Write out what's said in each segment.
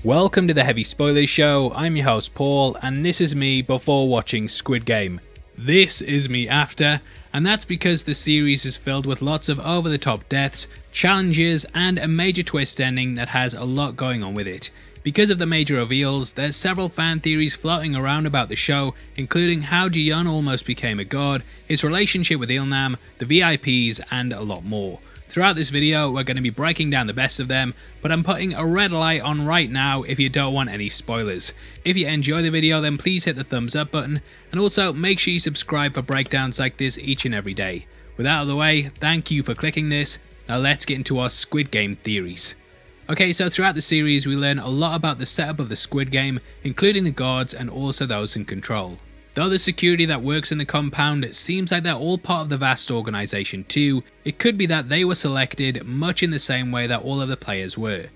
Welcome to the Heavy Spoilers Show. I'm your host Paul, and this is me before watching Squid Game. This is me after, and that's because the series is filled with lots of over-the-top deaths, challenges, and a major twist ending that has a lot going on with it. Because of the major reveals, there's several fan theories floating around about the show, including how Ji-yeon almost became a god, his relationship with Il-nam, the VIPs, and a lot more. Throughout this video, we're going to be breaking down the best of them, but I'm putting a red light on right now if you don't want any spoilers. If you enjoy the video, then please hit the thumbs up button, and also make sure you subscribe for breakdowns like this each and every day. With that out of the way, thank you for clicking this. Now let's get into our Squid Game theories. Okay, so throughout the series, we learn a lot about the setup of the Squid Game, including the guards and also those in control. Though the security that works in the compound seems like they're all part of the vast organization too, it could be that they were selected much in the same way that all of the players were.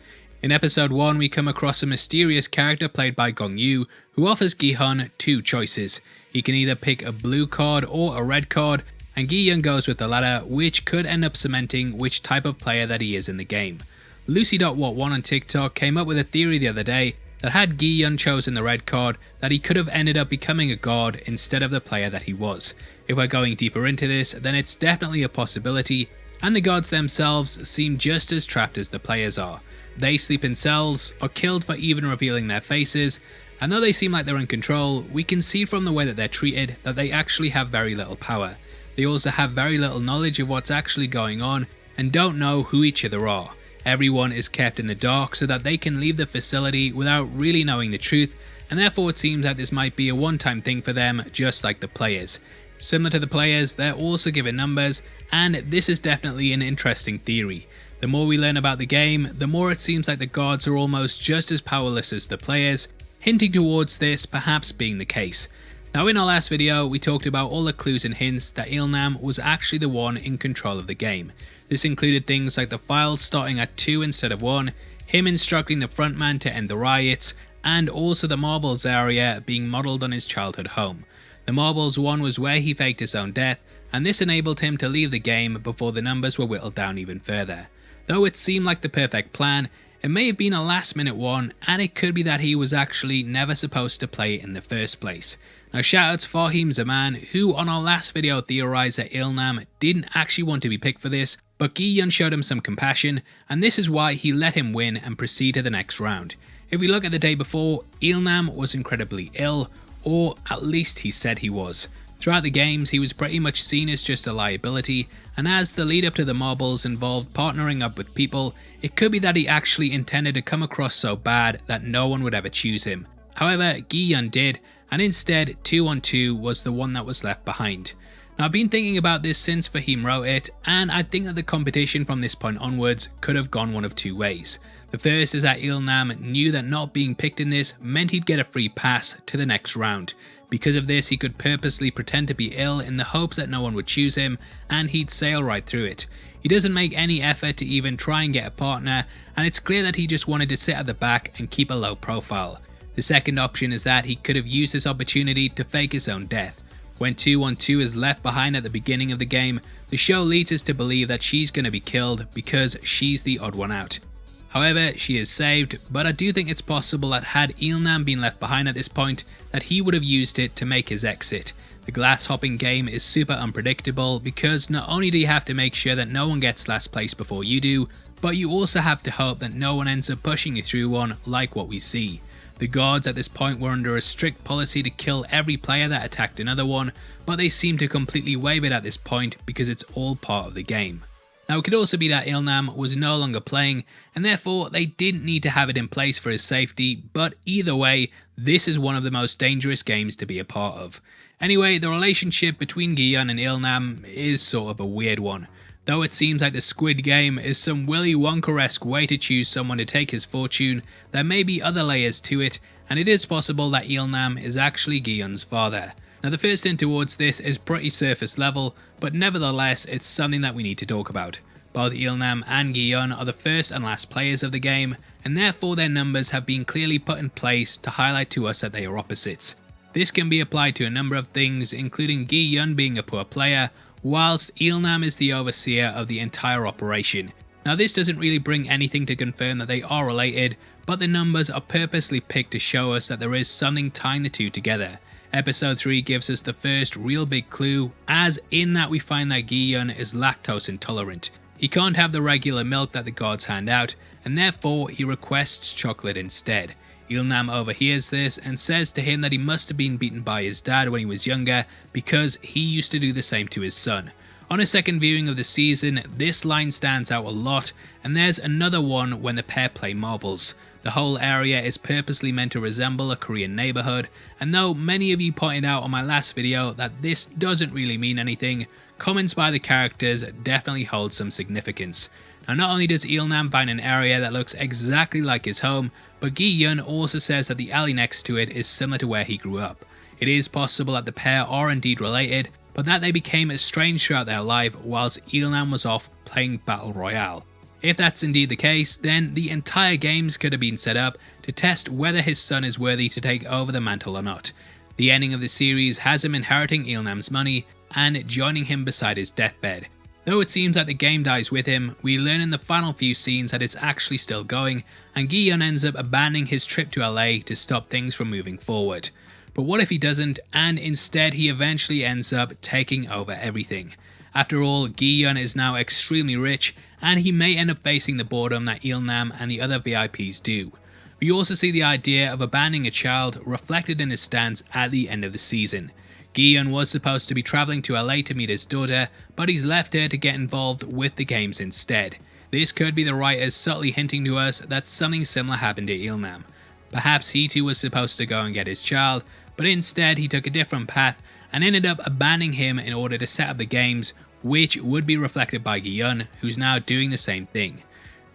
In episode 1 we come across a mysterious character played by Gong Yoo who offers Gi-hun two choices. He can either pick a blue card or a red card, and Gi-yeon goes with the latter, which could end up cementing which type of player that he is in the game. Lucy.what1 on TikTok came up with a theory the other day that had Gi-yeon chosen the red card, that he could have ended up becoming a god instead of the player that he was. If we're going deeper into this, then it's definitely a possibility, and the gods themselves seem just as trapped as the players are. They sleep in cells, are killed for even revealing their faces, and though they seem like they're in control, we can see from the way that they're treated that they actually have very little power. They also have very little knowledge of what's actually going on, and don't know who each other are. Everyone is kept in the dark so that they can leave the facility without really knowing the truth, and therefore it seems that this might be a one-time thing for them, just like the players. Similar to the players, they're also given numbers, and this is definitely an interesting theory. The more we learn about the game, the more it seems like the gods are almost just as powerless as the players, hinting towards this perhaps being the case. Now in our last video, we talked about all the clues and hints that Il-nam was actually the one in control of the game. This included things like the files starting at 2 instead of 1, him instructing the frontman to end the riots, and also the marbles area being modelled on his childhood home. The marbles one was where he faked his own death, and this enabled him to leave the game before the numbers were whittled down even further. Though it seemed like the perfect plan, it may have been a last minute one, and it could be that he was actually never supposed to play it in the first place. Now shoutouts Fahim Zaman, who on our last video theorized that Il-nam didn't actually want to be picked for this, but Gi-yeon showed him some compassion, and this is why he let him win and proceed to the next round. If we look at the day before, Il-nam was incredibly ill, or at least he said he was. Throughout the games, he was pretty much seen as just a liability, and as the lead up to the marbles involved partnering up with people, it could be that he actually intended to come across so bad that no one would ever choose him. However, Gi-yeon did, and instead 2-on-2 was the one that was left behind. Now I've been thinking about this since Fahim wrote it, and I think that the competition from this point onwards could have gone one of two ways. The first is that Il-nam knew that not being picked in this meant he'd get a free pass to the next round. Because of this, he could purposely pretend to be ill in the hopes that no one would choose him, and he'd sail right through it. He doesn't make any effort to even try and get a partner, and it's clear that he just wanted to sit at the back and keep a low profile. The second option is that he could have used this opportunity to fake his own death. When 2-on-2 is left behind at the beginning of the game, the show leads us to believe that she's going to be killed because she's the odd one out. However, she is saved, but I do think it's possible that had Il-nam been left behind at this point, that he would have used it to make his exit. The glass hopping game is super unpredictable because not only do you have to make sure that no one gets last place before you do, but you also have to hope that no one ends up pushing you through one like what we see. The guards at this point were under a strict policy to kill every player that attacked another one, but they seem to completely waive it at this point because it's all part of the game. Now it could also be that Il-nam was no longer playing, and therefore they didn't need to have it in place for his safety, but either way, this is one of the most dangerous games to be a part of. Anyway, the relationship between Gi-yeon and Il-nam is sort of a weird one. Though it seems like the Squid Game is some Willy Wonka-esque way to choose someone to take his fortune, there may be other layers to it, and it is possible that Il-nam is actually Gi-yeon's father. Now the first hint towards this is pretty surface level, but nevertheless it's something that we need to talk about. Both Il-nam and Gi-yeon are the first and last players of the game, and therefore their numbers have been clearly put in place to highlight to us that they are opposites. This can be applied to a number of things, including Gi-yeon being a poor player, whilst Il-nam is the overseer of the entire operation. Now this doesn't really bring anything to confirm that they are related, but the numbers are purposely picked to show us that there is something tying the two together. Episode 3 gives us the first real big clue, as in that we find that Gi-yun is lactose intolerant. He can't have the regular milk that the gods hand out, and therefore he requests chocolate instead. Ilnam overhears this and says to him that he must have been beaten by his dad when he was younger because he used to do the same to his son. On a second viewing of the season, this line stands out a lot, and there's another one when the pair play marbles. The whole area is purposely meant to resemble a Korean neighborhood, and though many of you pointed out on my last video that this doesn't really mean anything, comments by the characters definitely hold some significance. Now not only does Ilnam find an area that looks exactly like his home, but Gi-yun also says that the alley next to it is similar to where he grew up. It is possible that the pair are indeed related, but that they became estranged throughout their life whilst Ilnam was off playing Battle Royale. If that's indeed the case, then the entire games could have been set up to test whether his son is worthy to take over the mantle or not. The ending of the series has him inheriting Ilnam's money and joining him beside his deathbed. Though it seems that the game dies with him, we learn in the final few scenes that it's actually still going, and Gi-yun ends up abandoning his trip to LA to stop things from moving forward. But what if he doesn't, and instead he eventually ends up taking over everything? After all, Gi-yun is now extremely rich, and he may end up facing the boredom that Ilnam and the other VIPs do. We also see the idea of abandoning a child reflected in his stance at the end of the season. Gi-yun was supposed to be travelling to LA to meet his daughter, but he's left her to get involved with the games instead. This could be the writers subtly hinting to us that something similar happened to Ilnam. Perhaps he too was supposed to go and get his child, but instead he took a different path and ended up abandoning him in order to set up the games, which would be reflected by Gi-yun, who's now doing the same thing.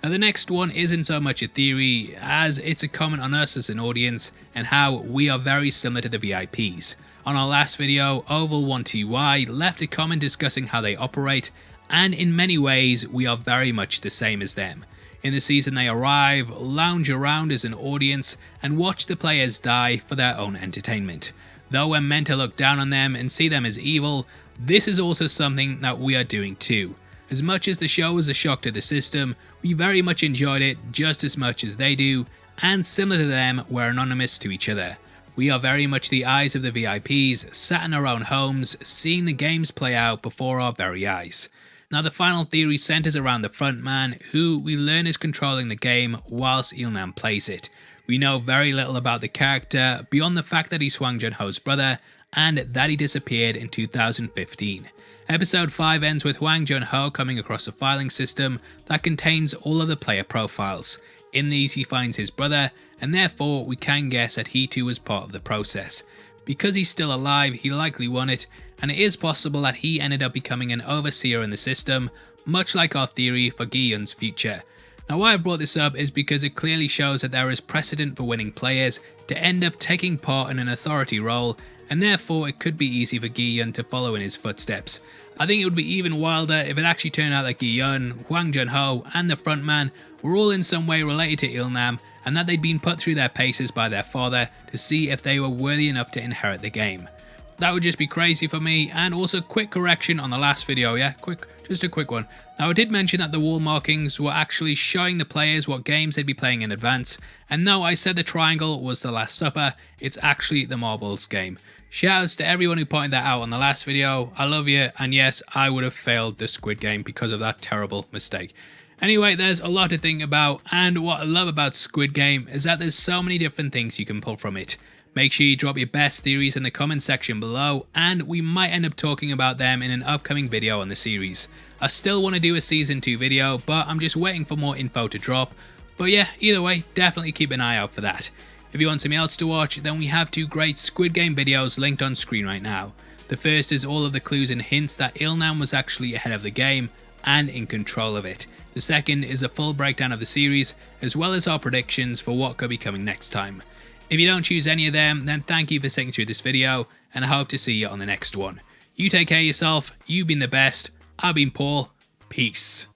Now the next one isn't so much a theory as it's a comment on us as an audience and how we are very similar to the VIPs. On our last video, Oval12Y left a comment discussing how they operate, and in many ways we are very much the same as them. In the season they arrive, lounge around as an audience, and watch the players die for their own entertainment. Though we're meant to look down on them and see them as evil, this is also something that we are doing too. As much as the show was a shock to the system, we very much enjoyed it just as much as they do, and similar to them, we're anonymous to each other. We are very much the eyes of the VIPs, sat in our own homes, seeing the games play out before our very eyes. Now the final theory centers around the frontman, who we learn is controlling the game whilst Ilnam plays it. We know very little about the character beyond the fact that he's Hwang Jun-ho's brother and that he disappeared in 2015. Episode 5 ends with Hwang Jun-ho coming across a filing system that contains all of the player profiles. In these he finds his brother, and therefore we can guess that he too was part of the process. Because he's still alive, he likely won it, and it is possible that he ended up becoming an overseer in the system, much like our theory for Gi-yun's future. Now why I brought this up is because it clearly shows that there is precedent for winning players to end up taking part in an authority role, and therefore it could be easy for Gi-yun to follow in his footsteps. I think it would be even wilder if it actually turned out that Gi-yun, Hwang Jun-ho and the frontman were all in some way related to Ilnam, and that they'd been put through their paces by their father to see if they were worthy enough to inherit the game. That would just be crazy for me. And also quick correction on the last video, just a quick one. Now I did mention that the wall markings were actually showing the players what games they'd be playing in advance, and no, I said the triangle was the Last Supper, it's actually the Marbles game. Shoutouts to everyone who pointed that out on the last video, I love you, and yes, I would have failed the Squid Game because of that terrible mistake. Anyway, there's a lot to think about, and what I love about Squid Game is that there's so many different things you can pull from it. Make sure you drop your best theories in the comment section below, and we might end up talking about them in an upcoming video on the series. I still want to do a season 2 video, but I'm just waiting for more info to drop. But yeah, either way, definitely keep an eye out for that. If you want something else to watch, then we have 2 great Squid Game videos linked on screen right now. The first is all of the clues and hints that Ilnam was actually ahead of the game and in control of it. The second is a full breakdown of the series, as well as our predictions for what could be coming next time. If you don't choose any of them, then thank you for sitting through this video, and I hope to see you on the next one. You take care of yourself, you've been the best, I've been Paul, peace.